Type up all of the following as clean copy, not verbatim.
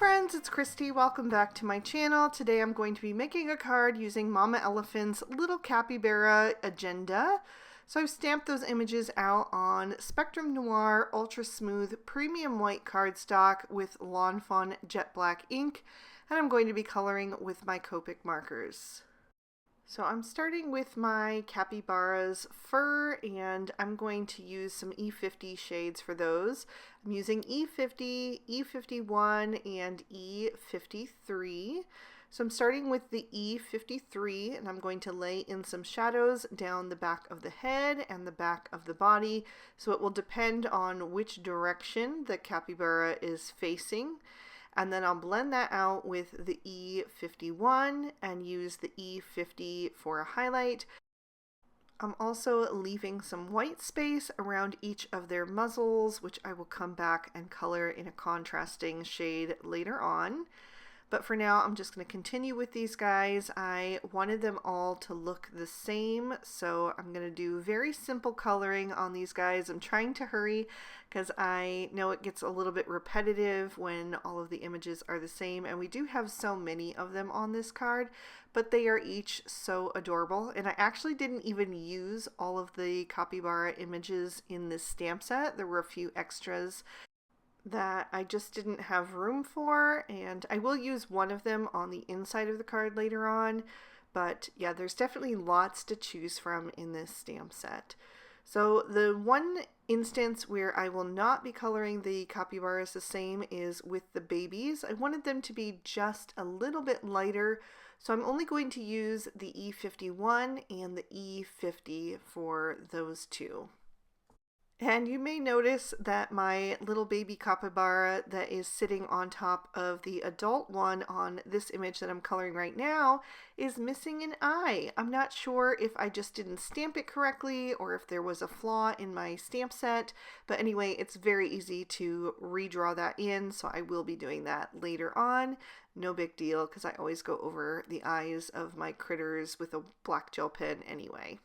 friends, it's Christy. Welcome back to my channel. Today I'm going to be making a card using Mama Elephant's Little Capybara Agenda. So I've stamped those images out on Spectrum Noir Ultra Smooth Premium White cardstock with Lawn Fawn Jet Black ink, and I'm going to be coloring with my Copic markers. So I'm starting with my capybara's fur, and I'm going to use some E50 shades for those. I'm using E50, E51, and E53. So I'm starting with the E53, and I'm going to lay in some shadows down the back of the head and the back of the body. So it will depend on which direction the capybara is facing. And then I'll blend that out with the E51 and use the E50 for a highlight. I'm also leaving some white space around each of their muzzles, which I will come back and color in a contrasting shade later on. But for now, I'm just going to continue with these guys. I wanted them all to look the same, so I'm going to do very simple coloring on these guys. I'm trying to hurry because I know it gets a little bit repetitive when all of the images are the same, and we do have so many of them on this card, but they are each so adorable. And I actually didn't even use all of the capybara images in this stamp set. There were a few extras that I just didn't have room for, and I will use one of them on the inside of the card later on. But yeah, there's definitely lots to choose from in this stamp set. So the one instance where I will not be coloring the capybaras the same is with the babies. I wanted them to be just a little bit lighter, so I'm only going to use the E51 and the E50 for those two. And you may notice that my little baby capybara that is sitting on top of the adult one on this image that I'm coloring right now is missing an eye. I'm not sure if I just didn't stamp it correctly or if there was a flaw in my stamp set, but anyway, it's very easy to redraw that in, so I will be doing that later on. No big deal, because I always go over the eyes of my critters with a black gel pen anyway.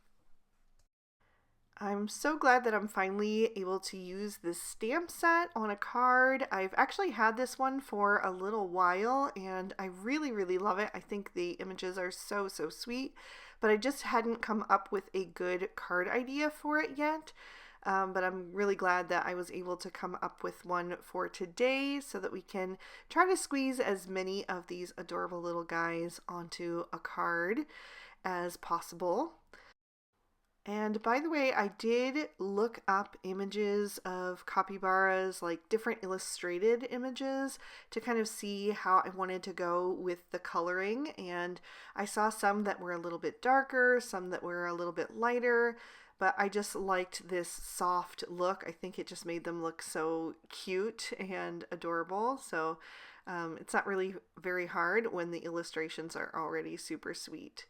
I'm so glad that I'm finally able to use this stamp set on a card. I've actually had this one for a little while, and I really love it. I think the images are so sweet, but I just hadn't come up with a good card idea for it yet. But I'm really glad that I was able to come up with one for today so that we can try to squeeze as many of these adorable little guys onto a card as possible. And by the way, I did look up images of capybaras, like different illustrated images, to kind of see how I wanted to go with the coloring. And I saw some that were a little bit darker, some that were a little bit lighter, but I just liked this soft look. I think it just made them look so cute and adorable. So it's not really very hard when the illustrations are already super sweet.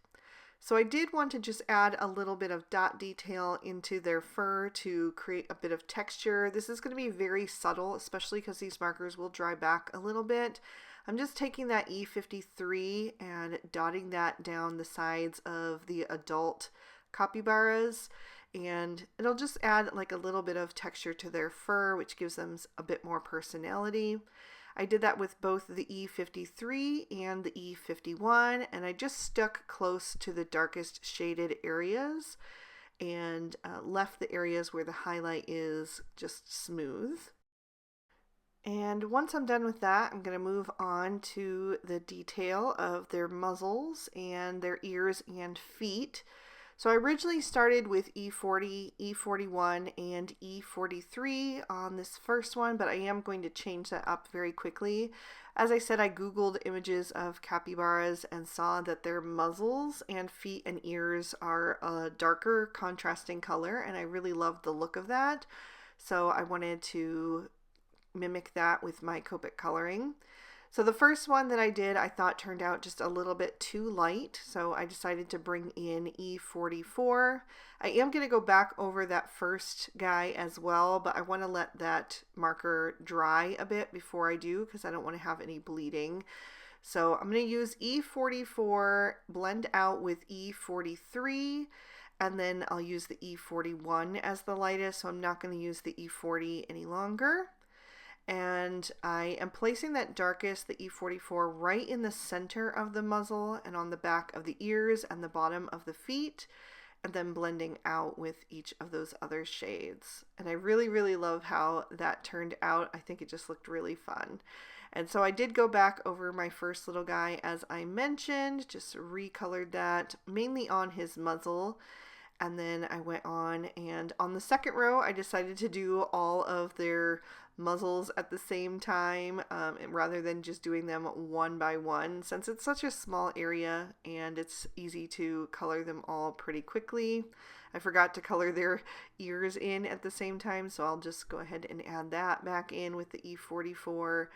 So I did want to just add a little bit of dot detail into their fur to create a bit of texture. This is going to be very subtle, especially because these markers will dry back a little bit. I'm just taking that E53 and dotting that down the sides of the adult capybaras, and it'll just add like a little bit of texture to their fur, which gives them a bit more personality. I did that with both the E53 and the E51, and I just stuck close to the darkest shaded areas and left the areas where the highlight is just smooth. And once I'm done with that, I'm going to move on to the detail of their muzzles and their ears and feet. So I originally started with E40, E41, and E43 on this first one, but I am going to change that up very quickly. As I said, I googled images of capybaras and saw that their muzzles and feet and ears are a darker contrasting color, and I really loved the look of that. So I wanted to mimic that with my Copic coloring. So the first one that I did, I thought turned out just a little bit too light, so I decided to bring in E44. I am going to go back over that first guy as well, but I want to let that marker dry a bit before I do, because I don't want to have any bleeding. So I'm going to use E44, blend out with E43, and then I'll use the E41 as the lightest, so I'm not going to use the E40 any longer. And I am placing that darkest, the E44, right in the center of the muzzle and on the back of the ears and the bottom of the feet, and then blending out with each of those other shades. And I really, really love how that turned out. I think it just looked really fun. And so I did go back over my first little guy, as I mentioned, just recolored that mainly on his muzzle. And then I went on, and on the second row, I decided to do all of their muzzles at the same time, rather than just doing them one by one, since it's such a small area and it's easy to color them all pretty quickly. I forgot to color their ears in at the same time, so I'll just go ahead and add that back in with the E44.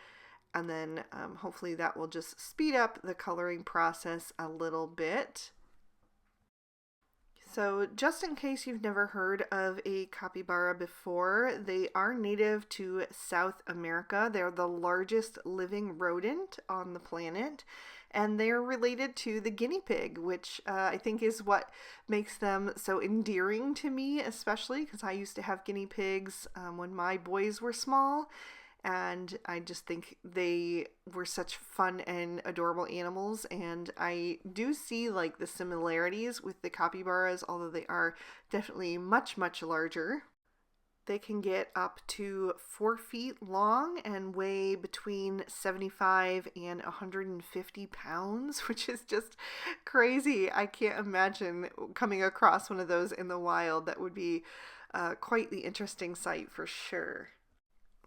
And then hopefully that will just speed up the coloring process a little bit. So just in case you've never heard of a capybara before, they are native to South America. They're the largest living rodent on the planet, and they're related to the guinea pig, which I think is what makes them so endearing to me, especially because I used to have guinea pigs when my boys were small. And I just think they were such fun and adorable animals. And I do see like the similarities with the capybaras, although they are definitely much, much larger. They can get up to 4 feet long and weigh between 75 and 150 pounds, which is just crazy. I can't imagine coming across one of those in the wild. That would be quite the interesting sight for sure.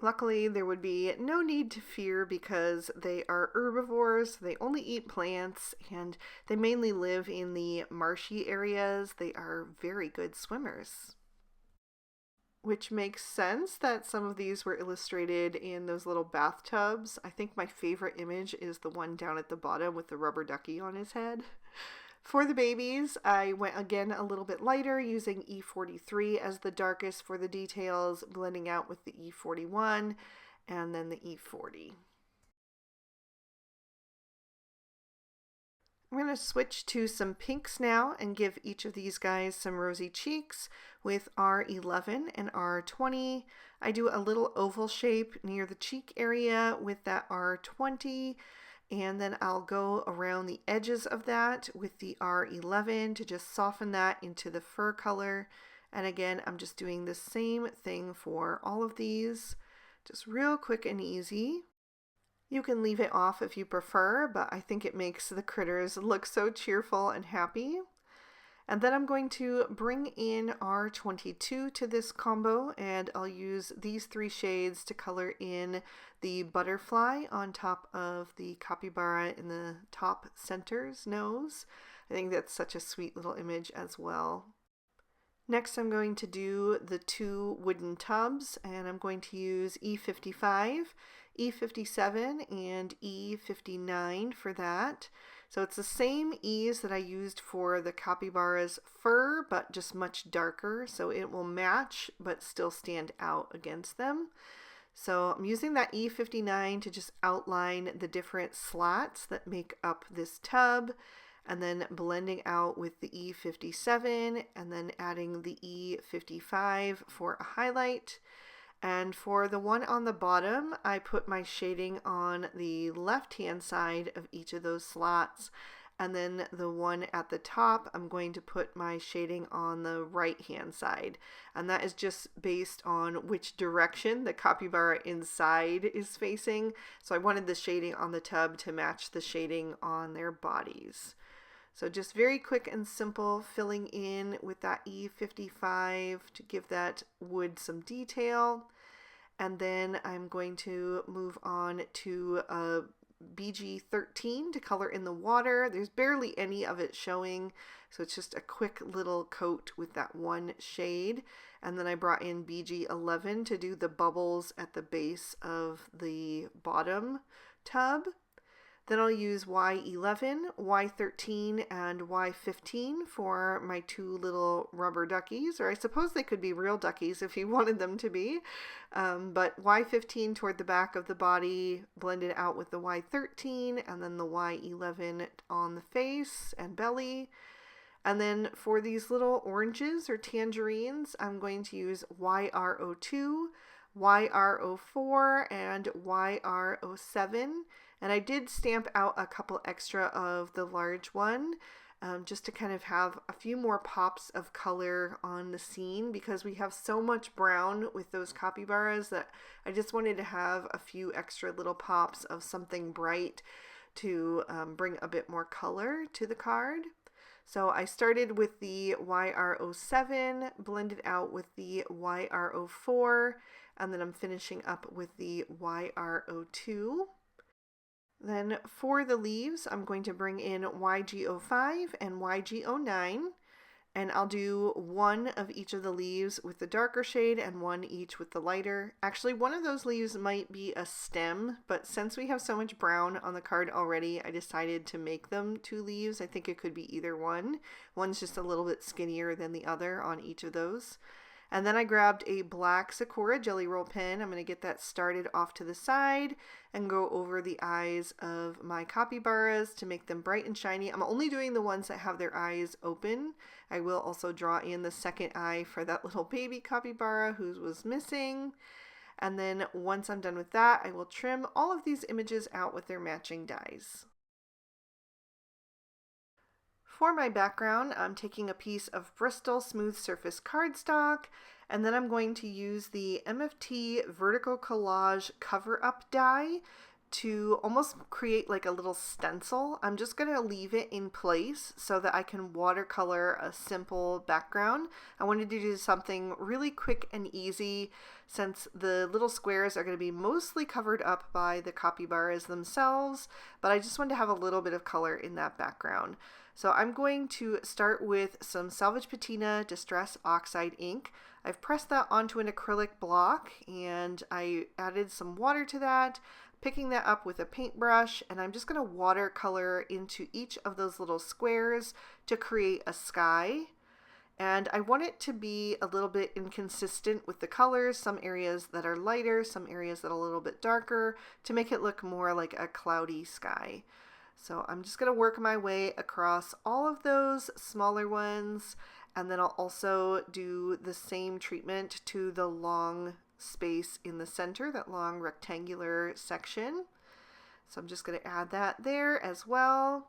Luckily, there would be no need to fear because they are herbivores. They only eat plants, and they mainly live in the marshy areas. They are very good swimmers, which makes sense that some of these were illustrated in those little bathtubs. I think my favorite image is the one down at the bottom with the rubber ducky on his head. For the babies, I went again a little bit lighter, using E43 as the darkest for the details, blending out with the E41 and then the E40. I'm going to switch to some pinks now and give each of these guys some rosy cheeks with R11 and R20. I do a little oval shape near the cheek area with that R20. And then I'll go around the edges of that with the R11 to just soften that into the fur color. And again, I'm just doing the same thing for all of these, just real quick and easy. You can leave it off if you prefer, but I think it makes the critters look so cheerful and happy. And then I'm going to bring in R22 to this combo, and I'll use these 3 shades to color in the butterfly on top of the capybara in the top center's nose. I think that's such a sweet little image as well. Next, I'm going to do the 2 wooden tubs, and I'm going to use E55, E57, and E59 for that. So it's the same E's that I used for the capybara's fur, but just much darker, so it will match but still stand out against them. So I'm using that E59 to just outline the different slats that make up this tub, and then blending out with the E57 and then adding the E55 for a highlight. And for the one on the bottom, I put my shading on the left-hand side of each of those slots. And then the one at the top, I'm going to put my shading on the right-hand side. And that is just based on which direction the capybara inside is facing. So I wanted the shading on the tub to match the shading on their bodies. So just very quick and simple, filling in with that E55 to give that wood some detail. And then I'm going to move on to a BG13 to color in the water. There's barely any of it showing, so it's just a quick little coat with that one shade. And then I brought in BG11 to do the bubbles at the base of the bottom tub. Then I'll use Y11, Y13, and Y15 for my 2 little rubber duckies, or I suppose they could be real duckies if you wanted them to be. But Y15 toward the back of the body, blended out with the Y13, and then the Y11 on the face and belly. And then for these little oranges or tangerines, I'm going to use YRO2, YR04 and YR07. And I did stamp out a couple extra of the large one just to kind of have a few more pops of color on the scene, because we have so much brown with those capybaras that I just wanted to have a few extra little pops of something bright to bring a bit more color to the card. So I started with the YR07, blended out with the YR04, and then I'm finishing up with the YR02. Then for the leaves, I'm going to bring in YG05 and YG09, and I'll do one of each of the leaves with the darker shade and one each with the lighter. Actually, one of those leaves might be a stem, but since we have so much brown on the card already, I decided to make them 2 leaves. I think it could be either one. One's just a little bit skinnier than the other on each of those. And then I grabbed a black Sakura Jelly Roll pen. I'm going to get that started off to the side and go over the eyes of my capybaras to make them bright and shiny. I'm only doing the ones that have their eyes open. I will also draw in the second eye for that little baby capybara who was missing. And then once I'm done with that, I will trim all of these images out with their matching dies. For my background, I'm taking a piece of Bristol Smooth Surface cardstock, and then I'm going to use the MFT Vertical Collage cover-up die to almost create like a little stencil. I'm just going to leave it in place so that I can watercolor a simple background. I wanted to do something really quick and easy since the little squares are going to be mostly covered up by the capybaras themselves, but I just wanted to have a little bit of color in that background. So I'm going to start with some Salvage Patina Distress Oxide ink. I've pressed that onto an acrylic block and I added some water to that, picking that up with a paintbrush, and I'm just going to watercolor into each of those little squares to create a sky. And I want it to be a little bit inconsistent with the colors, some areas that are lighter, some areas that are a little bit darker, to make it look more like a cloudy sky. So I'm just going to work my way across all of those smaller ones, and then I'll also do the same treatment to the long space in the center, that long rectangular section. So I'm just going to add that there as well.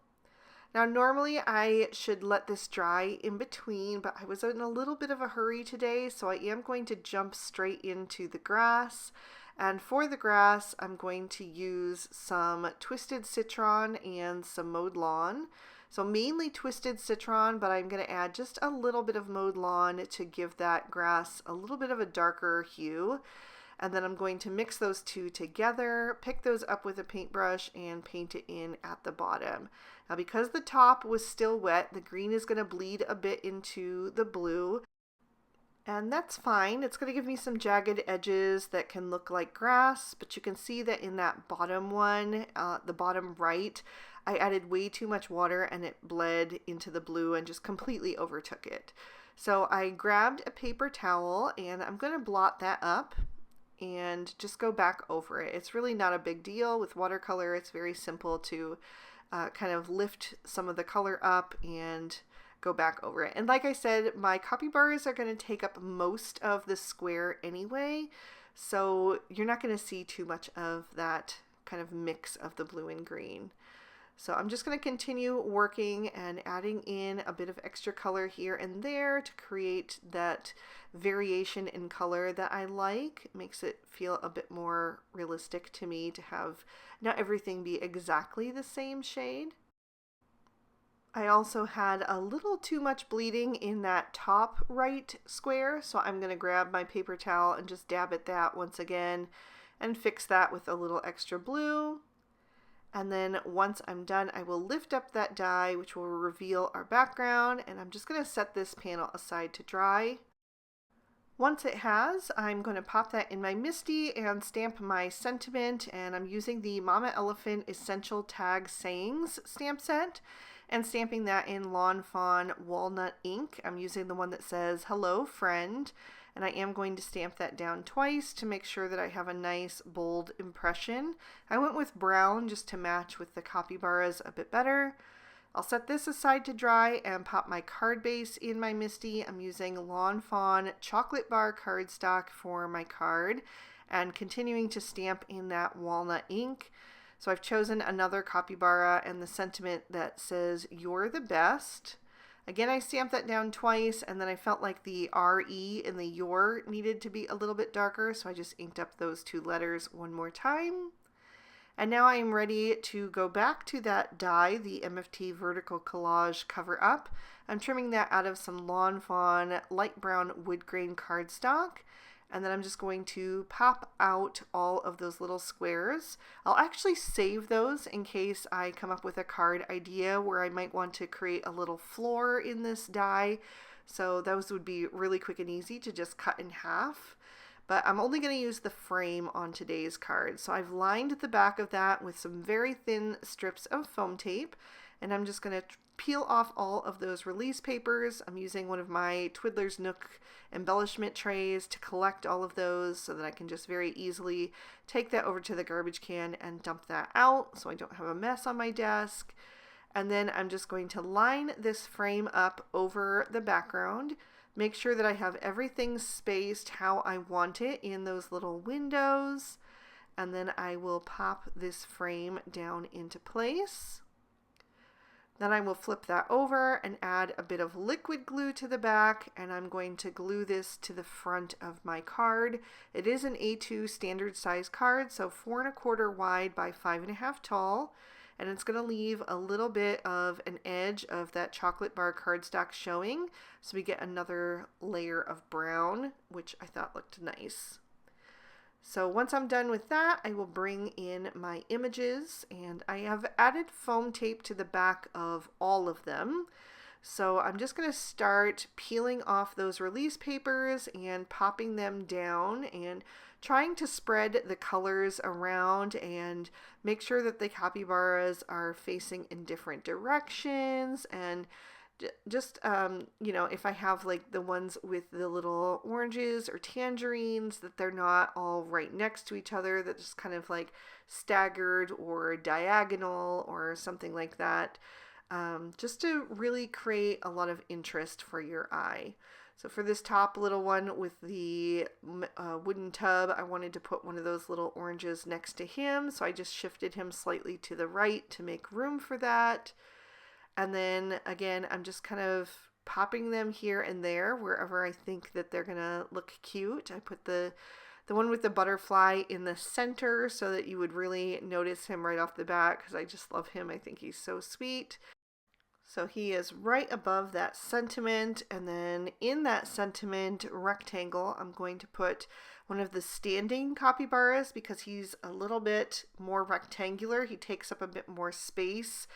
Now normally I should let this dry in between, but I was in a little bit of a hurry today, so I am going to jump straight into the grass. And for the grass, I'm going to use some Twisted Citron and some Mowed Lawn. So mainly Twisted Citron, but I'm going to add just a little bit of Mowed Lawn to give that grass a little bit of a darker hue. And then I'm going to mix those two together, pick those up with a paintbrush, and paint it in at the bottom. Now because the top was still wet, the green is going to bleed a bit into the blue. And that's fine. It's going to give me some jagged edges that can look like grass, but you can see that in that bottom one, the bottom right, I added way too much water and it bled into the blue and just completely overtook it. So I grabbed a paper towel and I'm going to blot that up and just go back over it. It's really not a big deal. With watercolor, it's very simple to kind of lift some of the color up and go back over it. And like I said, my capybaras are going to take up most of the square anyway, so you're not going to see too much of that kind of mix of the blue and green. So I'm just going to continue working and adding in a bit of extra color here and there to create that variation in color that I like. It makes it feel a bit more realistic to me to have not everything be exactly the same shade. I also had a little too much bleeding in that top right square, so I'm going to grab my paper towel and just dab at that once again and fix that with a little extra blue. And then once I'm done, I will lift up that die, which will reveal our background, and I'm just going to set this panel aside to dry. Once it has, I'm going to pop that in my MISTI and stamp my sentiment, and I'm using the Mama Elephant Essential Tag Sayings stamp set and stamping that in Lawn Fawn Walnut ink. I'm using the one that says, "Hello, friend," and I am going to stamp that down twice to make sure that I have a nice bold impression. I went with brown just to match with the capybaras a bit better. I'll set this aside to dry and pop my card base in my MISTI. I'm using Lawn Fawn chocolate bar cardstock for my card and continuing to stamp in that walnut ink. So I've chosen another capybara and the sentiment that says, "You're the best." Again, I stamped that down twice, and then I felt like the R-E in the "your" needed to be a little bit darker, so I just inked up those two letters one more time. And now I am ready to go back to that die, the MFT Vertical Collage Cover Up. I'm trimming that out of some Lawn Fawn light brown wood grain cardstock. And then I'm just going to pop out all of those little squares. I'll actually save those in case I come up with a card idea where I might want to create a little floor in this die. So those would be really quick and easy to just cut in half. But I'm only going to use the frame on today's card. So I've lined the back of that with some very thin strips of foam tape, and I'm just going to peel off all of those release papers. I'm using one of my Twiddler's Nook embellishment trays to collect all of those so that I can just very easily take that over to the garbage can and dump that out so I don't have a mess on my desk. And then I'm just going to line this frame up over the background. Make sure that I have everything spaced how I want it in those little windows. And then I will pop this frame down into place. Then I will flip that over and add a bit of liquid glue to the back, and I'm going to glue this to the front of my card. It is an A2 standard size card, so 4 1/4 wide by 5 1/2 tall. And it's going to leave a little bit of an edge of that chocolate bar cardstock showing, so we get another layer of brown, which I thought looked nice. So once I'm done with that, I will bring in my images, and I have added foam tape to the back of all of them. So I'm just going to start peeling off those release papers and popping them down and trying to spread the colors around and make sure that the capybaras are facing in different directions. And just, you know, if I have like the ones with the little oranges or tangerines, that they're not all right next to each other, that just kind of like staggered or diagonal or something like that. Just to really create a lot of interest for your eye. So for this top little one with the wooden tub, I wanted to put one of those little oranges next to him. So I just shifted him slightly to the right to make room for that. And then again, I'm just kind of popping them here and there wherever I think that they're gonna look cute. I put the one with the butterfly in the center so that you would really notice him right off the bat, because I just love him. I think he's so sweet. So he is right above that sentiment, and then in that sentiment rectangle, I'm going to put one of the standing capybaras because he's a little bit more rectangular. He takes up a bit more space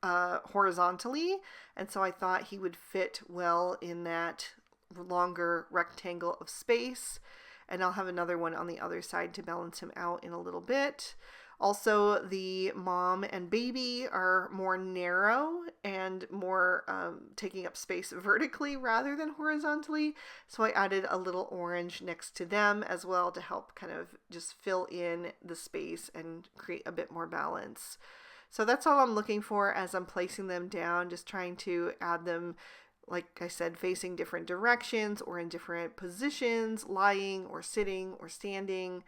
horizontally, and so I thought he would fit well in that longer rectangle of space. And I'll have another one on the other side to balance him out in a little bit. Also, the mom and baby are more narrow and more taking up space vertically rather than horizontally. So I added a little orange next to them as well to help kind of just fill in the space and create a bit more balance. So that's all I'm looking for as I'm placing them down, just trying to add them, like I said, facing different directions or in different positions, lying or sitting or standing.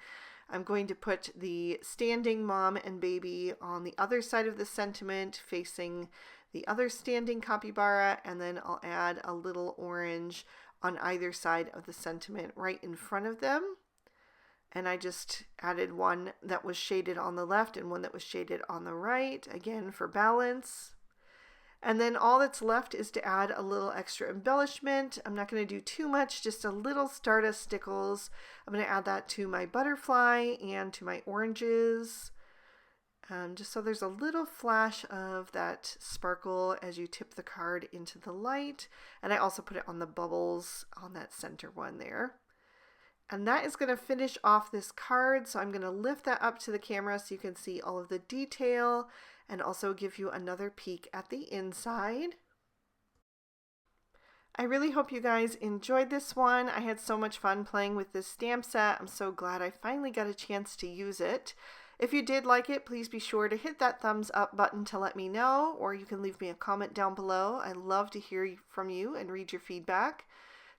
I'm going to put the standing mom and baby on the other side of the sentiment facing the other standing capybara, and then I'll add a little orange on either side of the sentiment right in front of them. And I just added one that was shaded on the left and one that was shaded on the right, again for balance. And then all that's left is to add a little extra embellishment. I'm not going to do too much, just a little Stardust stickles. I'm going to add that to my butterfly and to my oranges. Just so there's a little flash of that sparkle as you tip the card into the light. And I also put it on the bubbles on that center one there. And that is going to finish off this card. So I'm going to lift that up to the camera so you can see all of the detail and also give you another peek at the inside. I really hope you guys enjoyed this one. I had so much fun playing with this stamp set. I'm so glad I finally got a chance to use it. If you did like it, please be sure to hit that thumbs up button to let me know, or you can leave me a comment down below. I love to hear from you and read your feedback.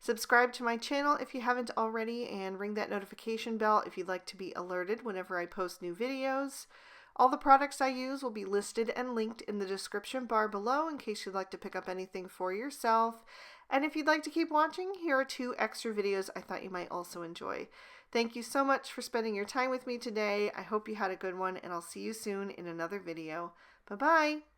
Subscribe to my channel if you haven't already, and ring that notification bell if you'd like to be alerted whenever I post new videos. All the products I use will be listed and linked in the description bar below in case you'd like to pick up anything for yourself. And if you'd like to keep watching, here are 2 extra videos I thought you might also enjoy. Thank you so much for spending your time with me today. I hope you had a good one, and I'll see you soon in another video. Bye-bye!